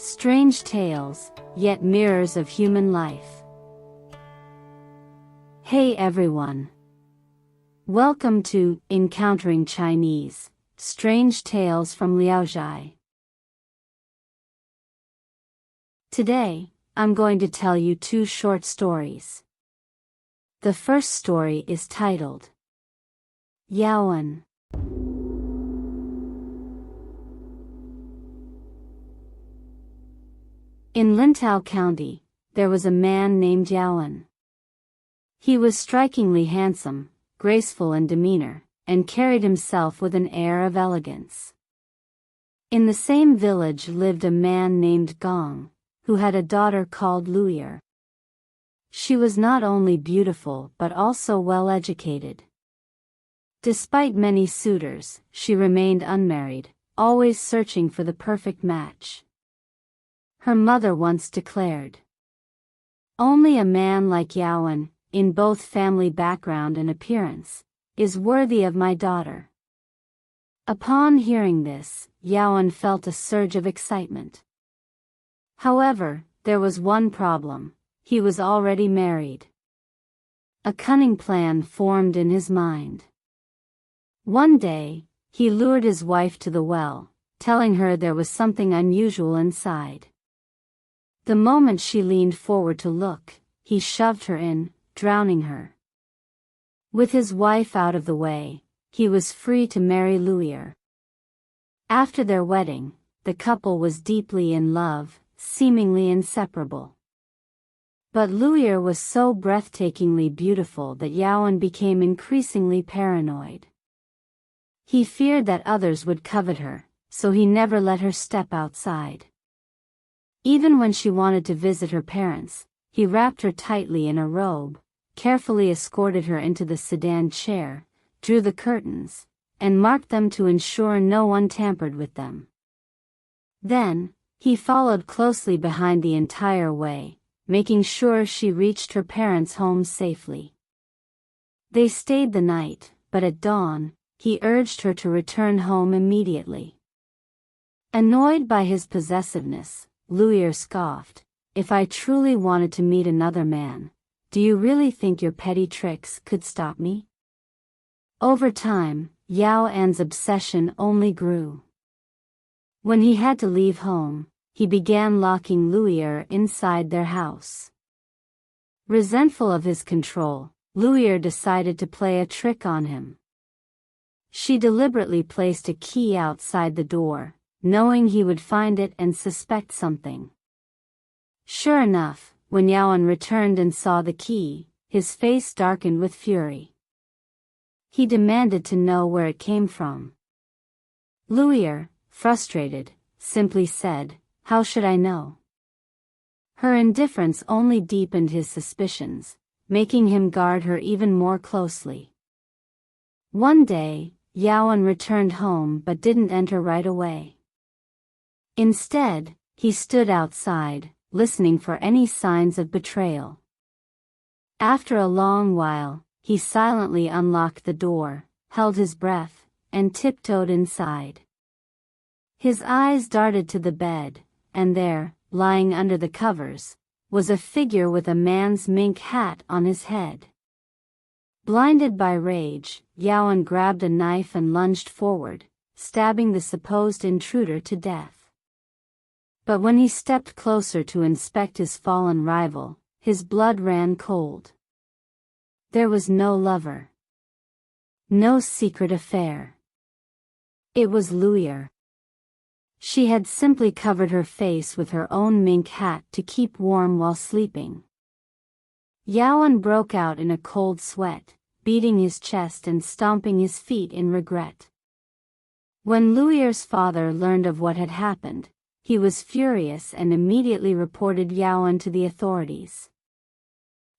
Strange tales, yet mirrors of human life. Hey everyone! Welcome to Encountering Chinese, Strange Tales from Liao Zhai. Today, I'm going to tell you two short stories. The first story is titled y&. In Liao County, there was a man named y&. He was strikingly handsome, graceful in demeanor, and carried himself with an air of elegance. In the same village lived a man named Gong, who had a daughter called Liao. She was not only beautiful but also well educated. Despite many suitors, she remained unmarried, always searching for the perfect match. Her mother once declared, "Only a man like y&, in both family background and appearance, is worthy of my daughter." Upon hearing this, y&, felt a surge of excitement. However, there was one problem: he was already married. A cunning plan formed in his mind. One day, he lured his wife to the well, telling her there was something unusual inside. The moment she leaned forward to look, he shoved her in, drowning her. With his wife out of the way, he was free to marry Liao. After their wedding, the couple was deeply in love, seemingly inseparable. But Liao was so breathtakingly beautiful that y&, became increasingly paranoid. He feared that others would covet her, so he never let her step outside. Even when she wanted to visit her parents, he wrapped her tightly in a robe, carefully escorted her into the sedan chair, drew the curtains, and marked them to ensure no one tampered with them. Then, he followed closely behind the entire way, making sure she reached her parents' home safely. They stayed the night, but at dawn, he urged her to return home immediately. Annoyed by his possessiveness, Liao scoffed, "If I truly wanted to meet another man, do you really think your petty tricks could stop me?" Over time, y&'s obsession only grew. When he had to leave home, he began locking Liao inside their house. Resentful of his control, Liao decided to play a trick on him. She deliberately placed a key outside the door, knowing he would find it and suspect something. Sure enough, when y&, returned and saw the key, his face darkened with fury. He demanded to know where it came from. Liao, frustrated, simply said, "How should I know?" Her indifference only deepened his suspicions, making him guard her even more closely. One day, y&, returned home but didn't enter right away. Instead, he stood outside, listening for any signs of betrayal. After a long while, he silently unlocked the door, held his breath, and tiptoed inside. His eyes darted to the bed, and there, lying under the covers, was a figure with a man's mink hat on his head. Blinded by rage, y&, grabbed a knife and lunged forward, stabbing the supposed intruder to death. But when he stepped closer to inspect his fallen rival, his blood ran cold. There was no lover. No secret affair. It was Liao. She had simply covered her face with her own mink hat to keep warm while sleeping. y&, broke out in a cold sweat, beating his chest and stomping his feet in regret. When Liao's father learned of what had happened, he was furious and immediately reported y&, to the authorities.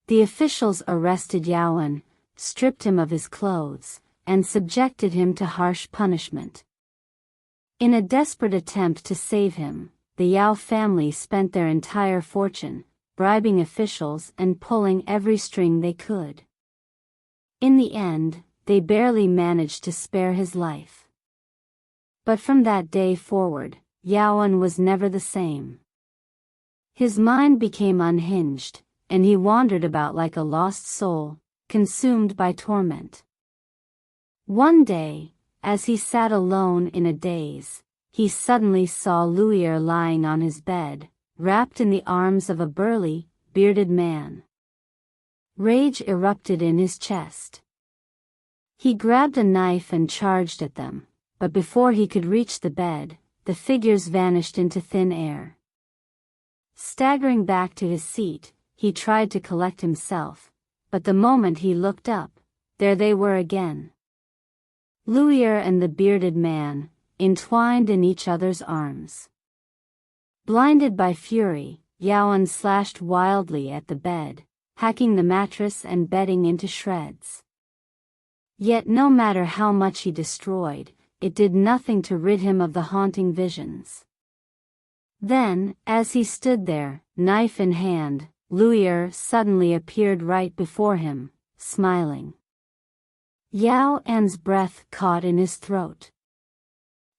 The officials arrested y&, stripped him of his clothes, and subjected him to harsh punishment. In a desperate attempt to save him, the Liao family spent their entire fortune, bribing officials and pulling every string they could. In the end, they barely managed to spare his life. But from that day forward, y&, was never the same. His mind became unhinged, and he wandered about like a lost soul, consumed by torment. One day, as he sat alone in a daze, he suddenly saw Liao lying on his bed, wrapped in the arms of a burly, bearded man. Rage erupted in his chest. He grabbed a knife and charged at them, but before he could reach the bed, the figures vanished into thin air. Staggering back to his seat, he tried to collect himself, but the moment he looked up, there they were again. Liao and the bearded man, entwined in each other's arms. Blinded by fury, Liao slashed wildly at the bed, hacking the mattress and bedding into shreds. Yet no matter how much he destroyed, it did nothing to rid him of the haunting visions. Then, as he stood there, knife in hand, Liao suddenly appeared right before him, smiling. Liao's breath caught in his throat.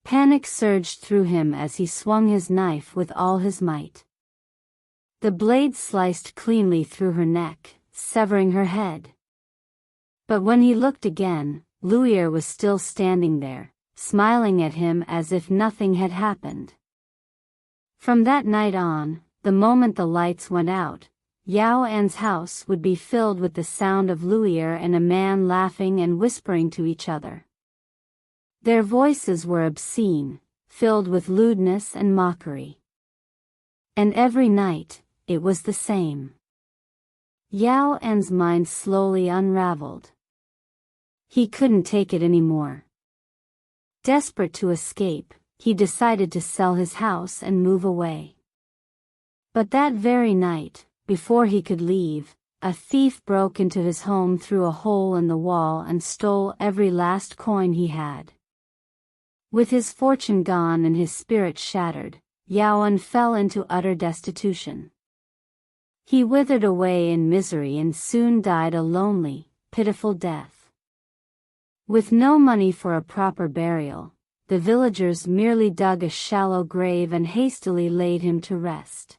Panic surged through him as he swung his knife with all his might. The blade sliced cleanly through her neck, severing her head. But when he looked again, Liao was still standing there, smiling at him as if nothing had happened. From that night on, the moment the lights went out, Liao's house would be filled with the sound of Liao and a man laughing and whispering to each other. Their voices were obscene, filled with lewdness and mockery. And every night, it was the same. Liao's mind slowly unraveled. He couldn't take it anymore. Desperate to escape, he decided to sell his house and move away. But that very night, before he could leave, a thief broke into his home through a hole in the wall and stole every last coin he had. With his fortune gone and his spirit shattered, Liao fell into utter destitution. He withered away in misery and soon died a lonely, pitiful death. With no money for a proper burial, the villagers merely dug a shallow grave and hastily laid him to rest.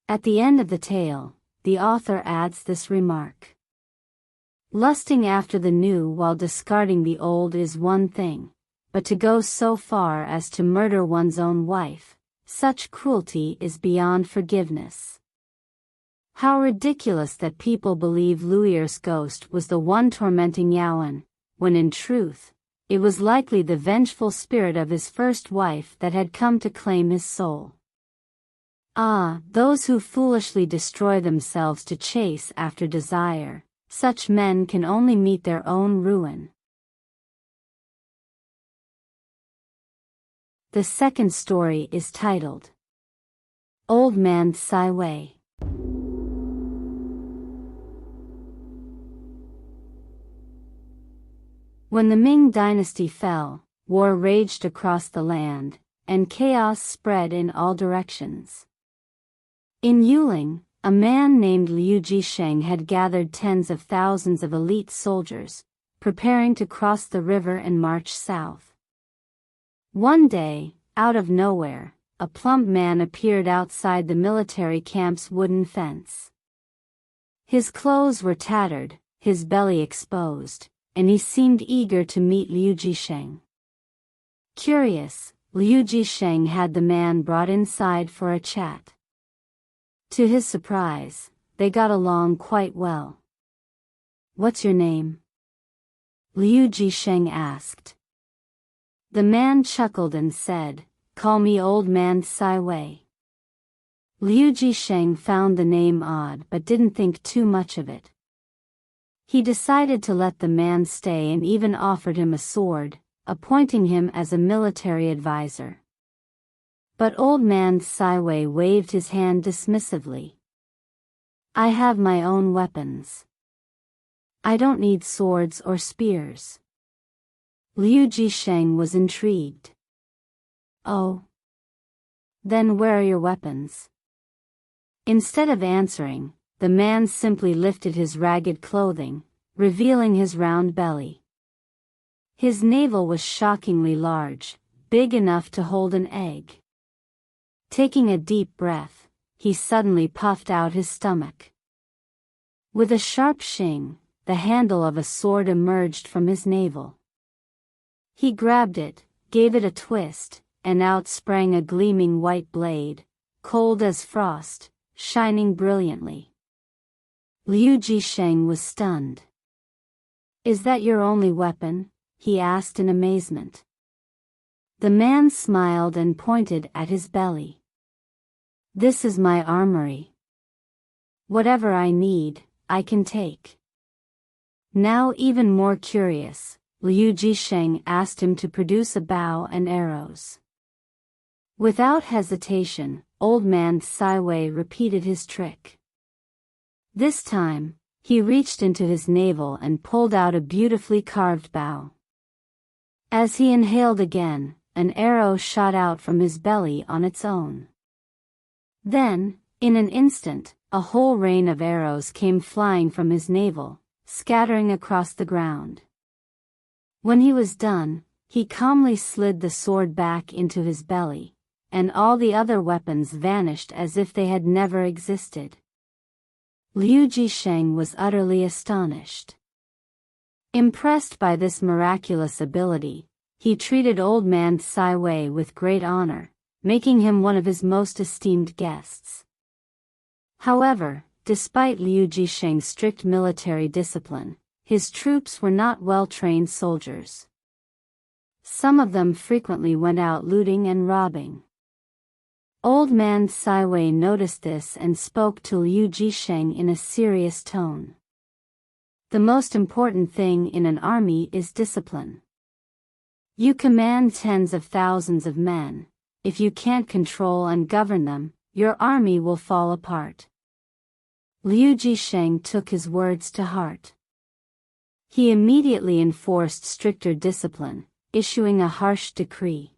At the end of the tale, the author adds this remark. Lusting after the new while discarding the old is one thing, but to go so far as to murder one's own wife, such cruelty is beyond forgiveness. How ridiculous that people believe Liao's ghost was the one tormenting Liao, when in truth, it was likely the vengeful spirit of his first wife that had come to claim his soul. Ah, those who foolishly destroy themselves to chase after desire, such men can only meet their own ruin. The second story is titled Old Man Caiwei. When the Ming dynasty fell, war raged across the land, and chaos spread in all directions. In Yuling, a man named Liu Jisheng had gathered tens of thousands of elite soldiers, preparing to cross the river and march south. One day, out of nowhere, a plump man appeared outside the military camp's wooden fence. His clothes were tattered, his belly exposed, and he seemed eager to meet Liu Jisheng. Curious, Liu Jisheng had the man brought inside for a chat. To his surprise, they got along quite well. "What's your name?" Liu Jisheng asked. The man chuckled and said, "Call me Old Man Caiwei." Liu Jisheng found the name odd but didn't think too much of it. He decided to let the man stay and even offered him a sword, appointing him as a military advisor. But Old Man Caiwei waved his hand dismissively. "I have my own weapons. I don't need swords or spears." Liu Jisheng was intrigued. "Oh? Then where are your weapons?" Instead of answering, the man simply lifted his ragged clothing, revealing his round belly. His navel was shockingly large, big enough to hold an egg. Taking a deep breath, he suddenly puffed out his stomach. With a sharp shing, the handle of a sword emerged from his navel. He grabbed it, gave it a twist, and out sprang a gleaming white blade, cold as frost, shining brilliantly. Liu Jisheng was stunned. "Is that your only weapon?" he asked in amazement. The man smiled and pointed at his belly. "This is my armory. Whatever I need, I can take." Now even more curious, Liu Jisheng asked him to produce a bow and arrows. Without hesitation, old man Caiwei repeated his trick. This time, he reached into his navel and pulled out a beautifully carved bow. As he inhaled again, an arrow shot out from his belly on its own. Then, in an instant, a whole rain of arrows came flying from his navel, scattering across the ground. When he was done, he calmly slid the sword back into his belly, and all the other weapons vanished as if they had never existed. Liu Jisheng was utterly astonished. Impressed by this miraculous ability, he treated old man Caiwei with great honor, making him one of his most esteemed guests. However, despite Liu Jisheng's strict military discipline, his troops were not well-trained soldiers. Some of them frequently went out looting and robbing. Old man Caiwei noticed this and spoke to Liu Jisheng in a serious tone. "The most important thing in an army is discipline. You command tens of thousands of men. If you can't control and govern them, your army will fall apart." Liu Jisheng took his words to heart. He immediately enforced stricter discipline, issuing a harsh decree.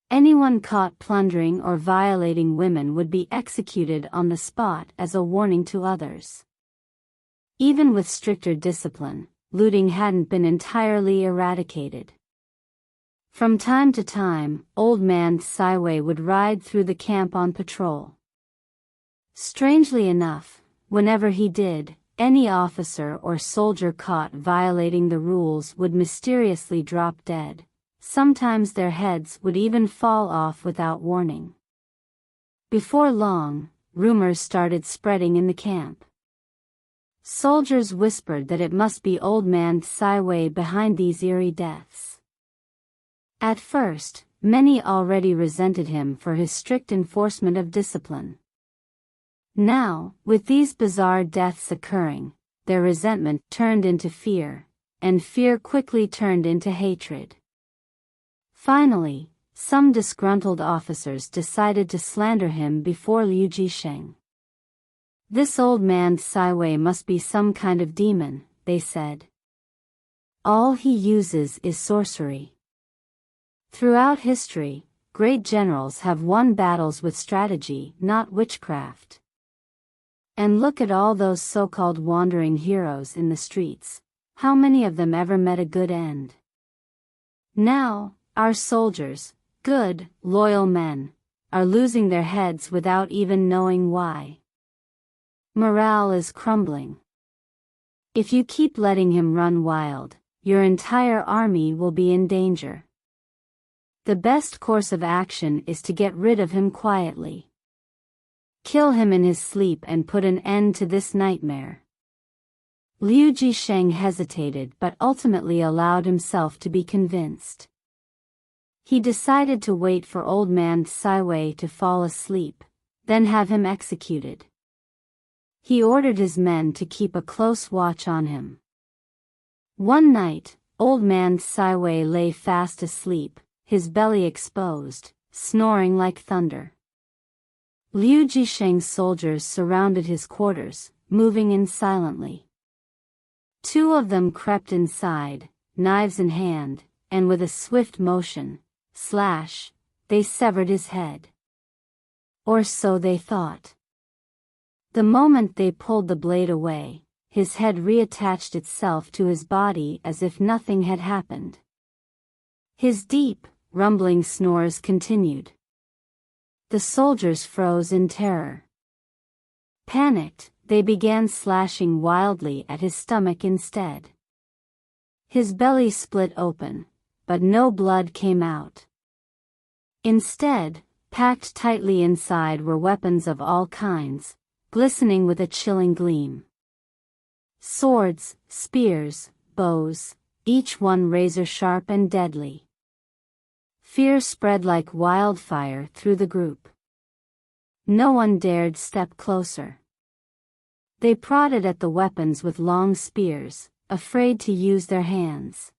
Anyone caught plundering or violating women would be executed on the spot as a warning to others. Even with stricter discipline, looting hadn't been entirely eradicated. From time to time, old man Caiwei would ride through the camp on patrol. Strangely enough, whenever he did, any officer or soldier caught violating the rules would mysteriously drop dead. Sometimes their heads would even fall off without warning. Before long, rumors started spreading in the camp. Soldiers whispered that it must be old man Caiwei behind these eerie deaths. At first, many already resented him for his strict enforcement of discipline. Now, with these bizarre deaths occurring, their resentment turned into fear, and fear quickly turned into hatred. Finally, some disgruntled officers decided to slander him before Liu Jisheng. "This old man Caiwei must be some kind of demon," they said. "All he uses is sorcery." Throughout history, great generals have won battles with strategy, not witchcraft. And look at all those so-called wandering heroes in the streets. How many of them ever met a good end? Now, our soldiers, good, loyal men, are losing their heads without even knowing why. Morale is crumbling. If you keep letting him run wild, your entire army will be in danger. The best course of action is to get rid of him quietly. Kill him in his sleep and put an end to this nightmare. Liu Jisheng hesitated but ultimately allowed himself to be convinced. He decided to wait for old man Caiwei to fall asleep, then have him executed. He ordered his men to keep a close watch on him. One night, old man Caiwei lay fast asleep, his belly exposed, snoring like thunder. Liu Jisheng's soldiers surrounded his quarters, moving in silently. Two of them crept inside, knives in hand, and with a swift motion, slash, they severed his head. Or so they thought. The moment they pulled the blade away, his head reattached itself to his body as if nothing had happened. His deep, rumbling snores continued. The soldiers froze in terror. Panicked, they began slashing wildly at his stomach instead. His belly split open, but no blood came out. Instead, packed tightly inside were weapons of all kinds, glistening with a chilling gleam. Swords, spears, bows, each one razor-sharp and deadly. Fear spread like wildfire through the group. No one dared step closer. They prodded at the weapons with long spears, afraid to use their hands.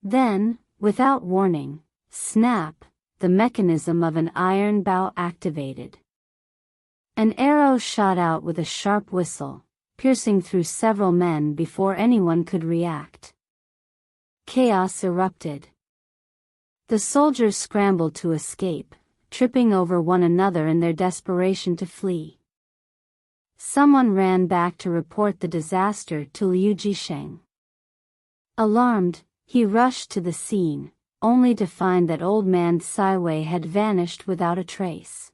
Then, without warning, snap, the mechanism of an iron bow activated. An arrow shot out with a sharp whistle, piercing through several men before anyone could react. Chaos erupted. The soldiers scrambled to escape, tripping over one another in their desperation to flee. Someone ran back to report the disaster to Liu Jisheng. Alarmed, he rushed to the scene, only to find that old man Caiwei had vanished without a trace.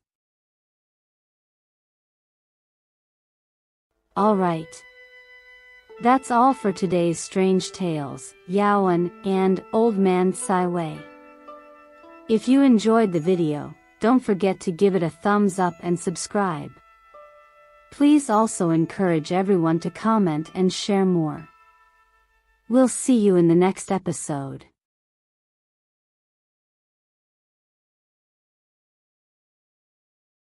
Alright. That's all for today's strange tales, Yaoan and Old Man Caiwei. If you enjoyed the video, don't forget to give it a thumbs up and subscribe. Please also encourage everyone to comment and share more. We'll see you in the next episode.